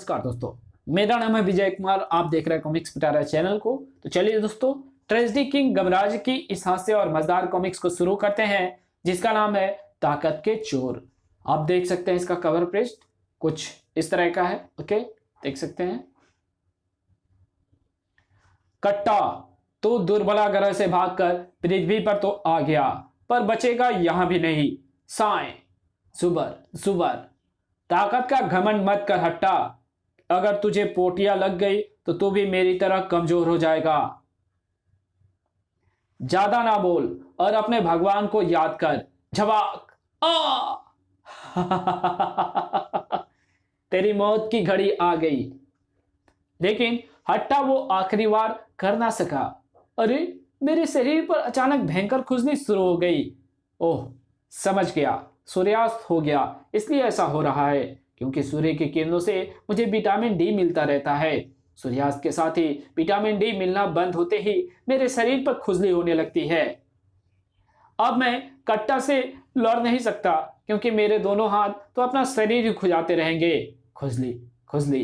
नमस्कार दोस्तों, मेरा नाम है विजय कुमार। आप देख रहे हैं कॉमिक्स पिटारा चैनल को। तो चलिए दोस्तों, ट्रेजेडी किंग गमराज की इस हास्य और मजेदार कॉमिक्स को शुरू करते हैं, जिसका नाम है ताकत के चोर। आप देख सकते हैं इसका कवर पृष्ठ कुछ इस तरह का है। ओके, देख सकते हैं। कट्टा तो दुर्बला ग्रह से भागकर पृथ्वी पर तो आ गया, पर बचेगा यहां भी नहीं। साएं सुबर सुबर, ताकत का घमंड मत कर हट्टा। अगर तुझे पोटिया लग गई तो तू भी मेरी तरह कमजोर हो जाएगा। ज्यादा ना बोल और अपने भगवान को याद कर। झवाक आ तेरी मौत की घड़ी आ गई। लेकिन हट्टा वो आखिरी बार कर ना सका। अरे, मेरे शरीर पर अचानक भयंकर खुजली शुरू हो गई। ओह, समझ गया, सूर्यास्त हो गया इसलिए ऐसा हो रहा है, क्योंकि सूर्य की किरणों से मुझे विटामिन डी मिलता रहता है। सूर्यास्त के साथ ही विटामिन डी मिलना बंद होते ही मेरे शरीर पर खुजली होने लगती है। अब मैं कट्टा से लड़ नहीं सकता, क्योंकि मेरे दोनों हाथ तो अपना शरीर ही खुजाते रहेंगे। खुजली खुजली,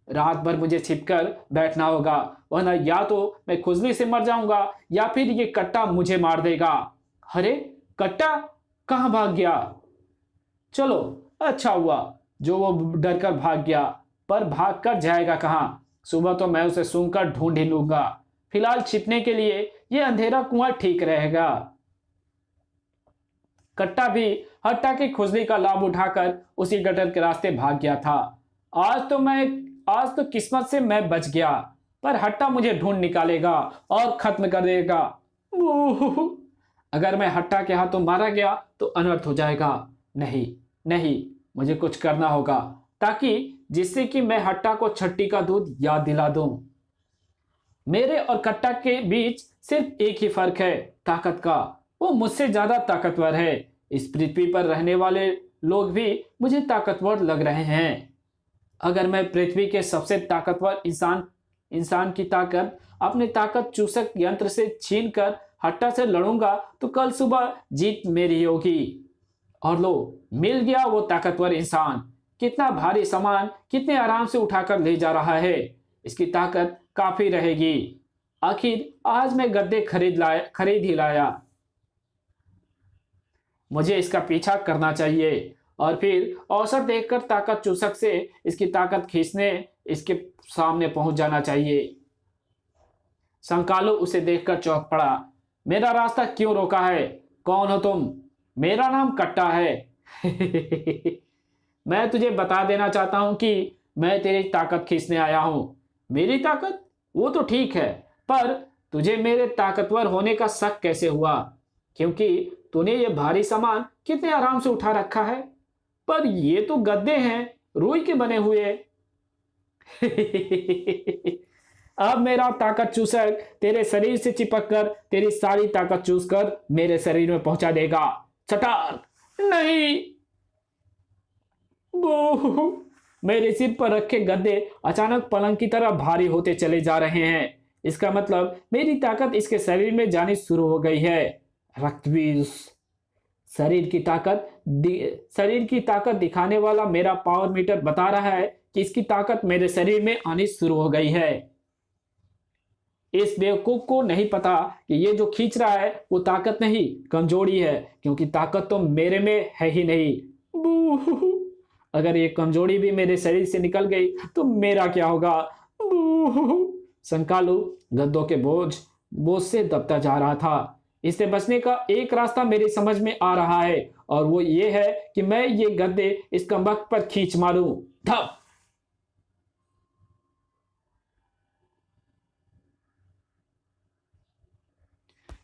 रात भर मुझे छिपकर बैठना होगा, वरना या तो मैं खुजली से मर जाऊंगा या फिर ये कट्टा मुझे मार देगा। अरे, कट्टा कहां भाग गया? चलो, अच्छा हुआ जो वो डर कर भाग गया, पर भाग कर जाएगा कहां? सुबह तो मैं उसे सूंघकर ढूंढ ही लूंगा। फिलहाल छिपने के लिए ये अंधेरा कुआं ठीक रहेगा। कट्टा भी हट्टा की खुजली का लाभ उठाकर उसी गटर के रास्ते भाग गया था। आज तो किस्मत से मैं बच गया, पर हट्टा मुझे ढूंढ निकालेगा और खत्म कर देगा। अगर मैं हट्टा के हाथों मारा गया तो अनर्थ हो जाएगा। नहीं नहीं, मुझे कुछ करना होगा, ताकि जिससे कि मैं हट्टा को छट्टी का दूध याद दिला दूं। मेरे और कट्टा के बीच सिर्फ एक ही फर्क है, ताकत का। वो मुझसे ज्यादा ताकतवर है। इस पृथ्वी पर रहने वाले लोग भी मुझे ताकतवर लग रहे हैं। अगर मैं पृथ्वी के सबसे ताकतवर इंसान की ताकत अपने ताकत चूसक यंत्र से छीन कर हट्टा से लड़ूंगा तो कल सुबह जीत मेरी होगी। और लो, मिल गया वो ताकतवर इंसान। कितना भारी सामान कितने आराम से उठाकर ले जा रहा है। इसकी ताकत काफी रहेगी। आखिर आज मैं गद्दे खरीद ही लाया। मुझे इसका पीछा करना चाहिए और फिर अवसर देखकर ताकत चूसक से इसकी ताकत खींचने इसके सामने पहुंच जाना चाहिए। संकालू उसे देखकर चौंक पड़ा। मेरा रास्ता क्यों रोका है? कौन हो तुम? मेरा नाम कट्टा है। मैं तुझे बता देना चाहता हूं कि मैं तेरी ताकत खींचने आया हूं। मेरी ताकत? वो तो ठीक है, पर तुझे मेरे ताकतवर होने का शक कैसे हुआ? क्योंकि तूने ये भारी सामान कितने आराम से उठा रखा है। पर ये तो गद्दे हैं, रुई के बने हुए। अब मेरा ताकत चूसक तेरे शरीर से चिपक कर तेरी सारी ताकत चूस कर मेरे शरीर में पहुंचा देगा। चटाक! नहीं! मेरे सिर पर रखे गद्दे अचानक पलंग की तरह भारी होते चले जा रहे हैं। इसका मतलब मेरी ताकत इसके शरीर में जानी शुरू हो गई है। रक्तबीज। शरीर की ताकत दिखाने वाला मेरा पावर मीटर बता रहा है कि इसकी ताकत मेरे शरीर में आनी शुरू हो गई है। इस बेवकूफ को नहीं पता कि ये जो खींच रहा है वो ताकत नहीं, कमजोरी है, क्योंकि ताकत तो मेरे में है ही नहीं। अगर ये कमजोरी भी मेरे शरीर से निकल गई तो मेरा क्या होगा? संकालू गद्दों के बोझ से दबता जा रहा था। इससे बचने का एक रास्ता मेरी समझ में आ रहा है, और वो ये है कि मैं ये गद्दे इस कमबख्त पर खींच मारूं। धप!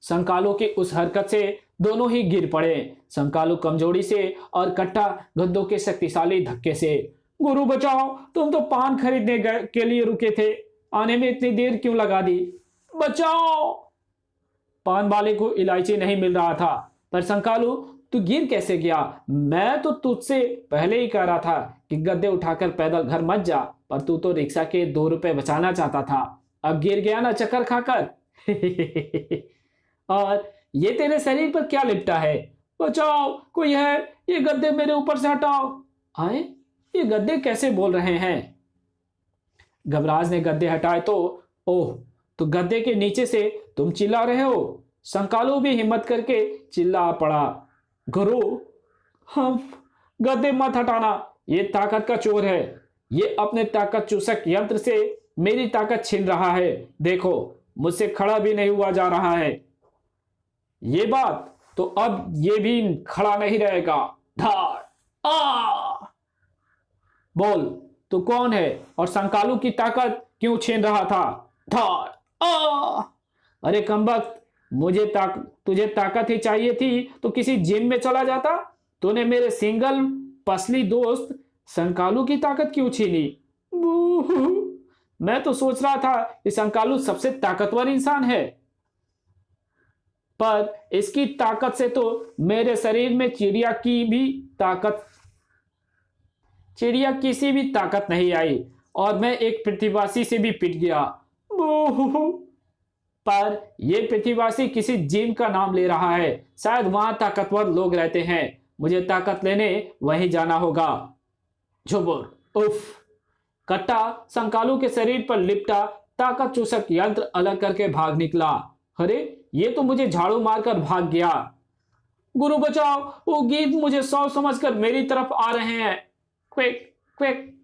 संकालू की उस हरकत से दोनों ही गिर पड़े। संकालू कमजोरी से और कट्टा गद्दों के शक्तिशाली धक्के से। गुरु बचाओ, तुम तो पान खरीदने के लिए रुके थे, आने में इतनी देर क्यों लगा दी? बचाओ! पान वाले को इलायची नहीं मिल रहा था। पर संकालू, तू गिर कैसे गया? मैं तो तुझसे पहले ही कह रहा था कि गद्दे उठाकर पैदल घर मत जा, पर तू तो रिक्शा के 2 रुपए बचाना चाहता था। अब गिर गया ना चक्कर खाकर। और ये तेरे शरीर पर क्या लिपटा है? बचाओ, कोई है? ये गद्दे मेरे ऊपर से हटाओ। आए, ये गद्दे कैसे बोल रहे हैं? गबराज ने गद्दे हटाए तो ओह, तो गद्दे के नीचे से तुम चिल्ला रहे हो। संकालू भी हिम्मत करके चिल्ला पड़ा। गुरु, हम गद्दे मत हटाना, ये ताकत का चोर है। ये अपने ताकत चूसक यंत्र से मेरी ताकत छीन रहा है। देखो, मुझसे खड़ा भी नहीं हुआ जा रहा है। ये बात तो अब ये भी खड़ा नहीं रहेगा। धार आ बोल, तू कौन है और संकालू की ताकत क्यों छीन रहा था? धार आ अरे कमबख्त, तुझे ताकत ही चाहिए थी तो किसी जिम में चला जाता। तूने मेरे सिंगल पसली दोस्त संकालू की ताकत क्यों छीनी? मैं तो सोच रहा था कि संकालू सबसे ताकतवर इंसान है, पर इसकी ताकत से तो मेरे शरीर में चिड़िया किसी भी ताकत नहीं आई और मैं एक पृथ्वीवासी से भी पिट गया। पर यह पृथ्वीवासी किसी जिम का नाम ले रहा है। शायद वहां ताकतवर लोग रहते हैं। मुझे ताकत लेने वहीं जाना होगा। झुबुर उफ। कट्टा संकालू के शरीर पर लिपटा ताकत चूसक यंत्र अलग करके भाग निकला। अरे, ये तो मुझे झाड़ू मारकर भाग गया। गुरु बचाओ, वो गीत मुझे सौ समझकर मेरी तरफ आ रहे हैं। Quick quick.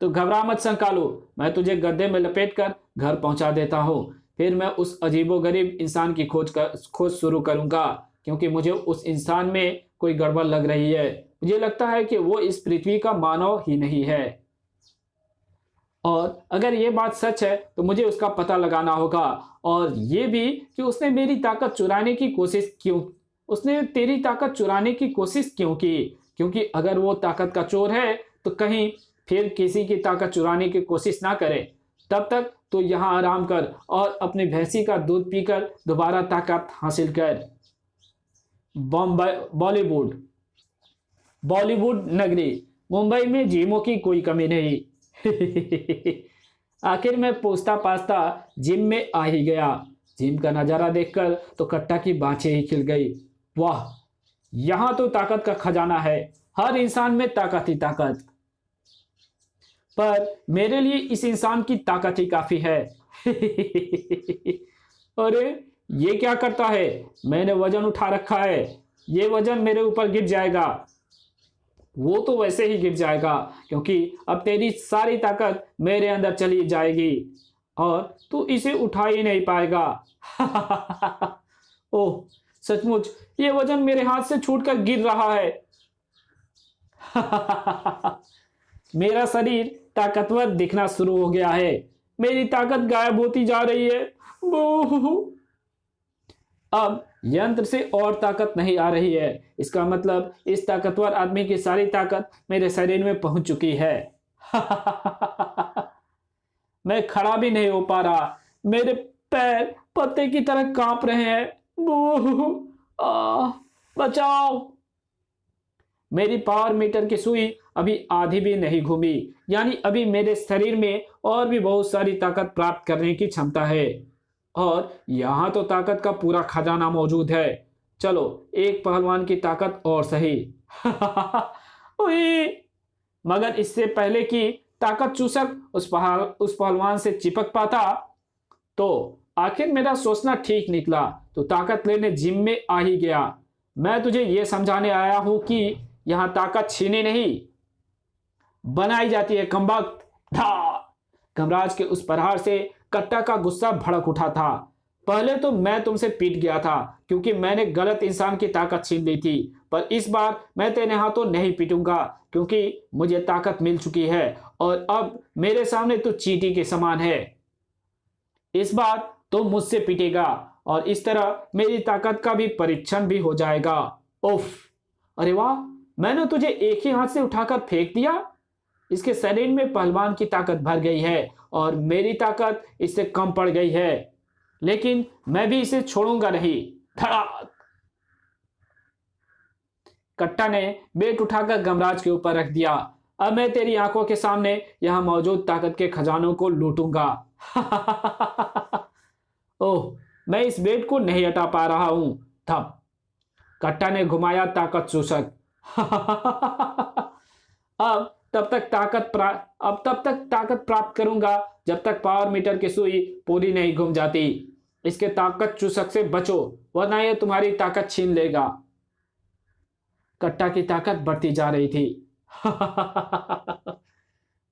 तो घबरा मत संकालू, मैं तुझे गद्दे में लपेटकर घर पहुंचा देता हूं। फिर मैं उस अजीबोगरीब इंसान की खोज शुरू करूंगा, क्योंकि मुझे उस इंसान में कोई गड़बड़ लग रही है। मुझे लगता है कि वो इस पृथ्वी का मानव ही नहीं है, और अगर ये बात सच है तो मुझे उसका पता लगाना होगा। और ये भी कि उसने तेरी ताकत चुराने की कोशिश क्यों की? क्योंकि अगर वो ताकत का चोर है तो कहीं फिर किसी की ताकत चुराने की कोशिश ना करे। तब तक तो यहाँ आराम कर और अपनी भैंसी का दूध पीकर दोबारा ताकत हासिल कर। बॉलीवुड नगरी मुंबई में जिमों की कोई कमी नहीं। आखिर मैं पूछता पाछता जिम में आ ही गया। जिम का नजारा देखकर तो कट्टा की बाँछें ही खिल गई। वाह, यहाँ तो ताकत का खजाना है। हर इंसान में ताकत ही ताकत। पर मेरे लिए इस इंसान की ताकत ही काफी है। अरे, ये क्या करता है? मैंने वजन उठा रखा है, ये वजन मेरे ऊपर गिर जाएगा। वो तो वैसे ही गिर जाएगा, क्योंकि अब तेरी सारी ताकत मेरे अंदर चली जाएगी और तू इसे उठा ही नहीं पाएगा। ओह, सचमुच ये वजन मेरे हाथ से छूटकर गिर रहा है। मेरा शरीर ताकतवर दिखना शुरू हो गया है। मेरी ताकत गायब होती जा रही है। अब यंत्र से और ताकत नहीं आ रही है। इसका मतलब इस ताकतवर आदमी की सारी ताकत मेरे शरीर में पहुंच चुकी है। मैं खड़ा भी नहीं हो पा रहा। मेरे पैर पत्ते की तरह कांप रहे हैं। बचाओ। मेरी पावर मीटर की सुई अभी आधी भी नहीं घूमी, यानी अभी मेरे शरीर में और भी बहुत सारी ताकत प्राप्त करने की क्षमता है। और यहाँ तो ताकत का पूरा खजाना मौजूद है। चलो, एक पहलवान की ताकत और सही। मगर इससे पहले कि ताकत चूसक उस पहलवान से चिपक पाता, तो आखिर मेरा सोचना ठीक निकला। तो ताकत लेने जिम में आ ही गया। मैं तुझे यह समझाने आया हूं कि यहां ताकत छीनी नहीं, बनाई जाती है कमबख्त। कमराज के उस प्रहार से कट्टा का गुस्सा भड़क उठा था। पहले तो मैं तुमसे पीट गया था क्योंकि मैंने गलत इंसान की ताकत छीन ली थी, पर इस बार मैं तेरे हाथों नहीं पीटूंगा, क्योंकि मुझे ताकत मिल चुकी है और अब मेरे सामने तो चींटी के समान है। इस बार तो मुझसे पीटेगा और इस तरह मेरी ताकत का भी परीक्षण भी हो जाएगा। उफ, अरे वाह, मैंने तुझे एक ही हाथ से उठाकर फेंक दिया। इसके शरीर में पहलवान की ताकत भर गई है और मेरी ताकत इससे कम पड़ गई है, लेकिन मैं भी इसे छोड़ूंगा नहीं। धड़ाक। कट्टा ने बेट उठाकर गमराज के ऊपर रख दिया। अब मैं तेरी आंखों के सामने यहां मौजूद ताकत के खजानों को लूटूंगा। ओह, मैं इस बेट को नहीं हटा पा रहा हूं। थप। कट्टा ने घुमाया ताकत चूसक। अब तब तक ताकत प्राप्त करूंगा जब तक पावर मीटर की सुई पूरी नहीं घूम जाती। इसके ताकत चूसक से बचो, वरना यह तुम्हारी ताकत छीन लेगा। कट्टा की ताकत बढ़ती जा रही थी।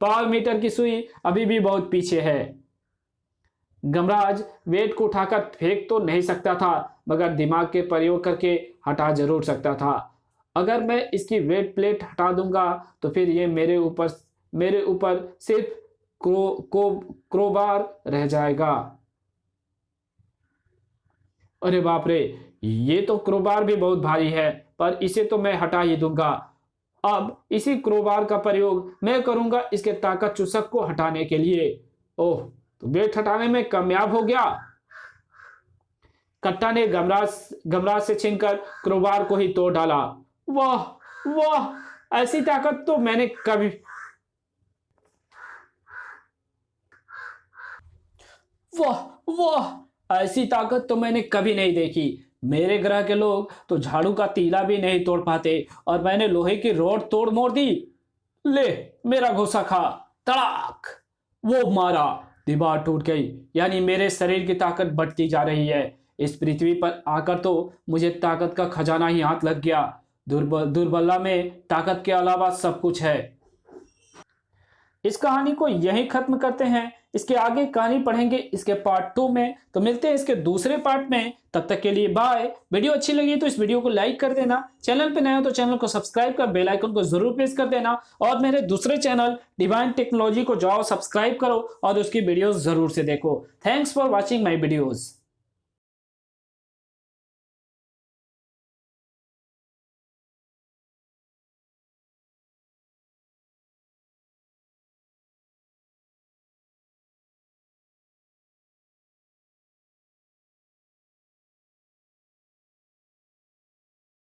पावर मीटर की सुई अभी भी बहुत पीछे है। गमराज वेट को उठाकर फेंक तो नहीं सकता था, मगर दिमाग के प्रयोग करके हटा जरूर सकता था। अगर मैं इसकी वेट प्लेट हटा दूंगा तो फिर ये मेरे ऊपर सिर्फ क्रोबार रह जाएगा। अरे बाप रे, ये तो क्रोबार भी बहुत भारी है, पर इसे तो मैं हटा ही दूंगा। अब इसी क्रोबार का प्रयोग मैं करूंगा इसके ताकत चूसक को हटाने के लिए। ओह, तो वेट हटाने में कामयाब हो गया। कट्टा ने गमराज से छीनकर क्रोबार को ही तोड़ डाला। वाह वाह, ऐसी ताकत तो मैंने कभी वाह वाह, ऐसी ताकत तो मैंने कभी नहीं देखी। मेरे ग्रह के लोग तो झाड़ू का तीला भी नहीं तोड़ पाते, और मैंने लोहे की रॉड तोड़ मोड़ दी। ले, मेरा घुसा खा। तड़ाक, वो मारा, दीवार टूट गई। यानी मेरे शरीर की ताकत बढ़ती जा रही है। इस पृथ्वी पर आकर तो मुझे ताकत का खजाना ही हाथ लग गया। दुर्बला में ताकत के अलावा सब कुछ है। इस कहानी को यहीं खत्म करते हैं। इसके आगे कहानी पढ़ेंगे इसके पार्ट 2 में। तो मिलते हैं इसके दूसरे पार्ट में। तब तक के लिए बाय। वीडियो अच्छी लगी तो इस वीडियो को लाइक कर देना। चैनल पे नए हो तो चैनल को सब्सक्राइब कर बेल आइकन को जरूर प्रेस कर देना। और मेरे दूसरे चैनल डिवाइन टेक्नोलॉजी को जाओ सब्सक्राइब करो और उसकी वीडियोस जरूर से देखो। Thanks for watching my videos.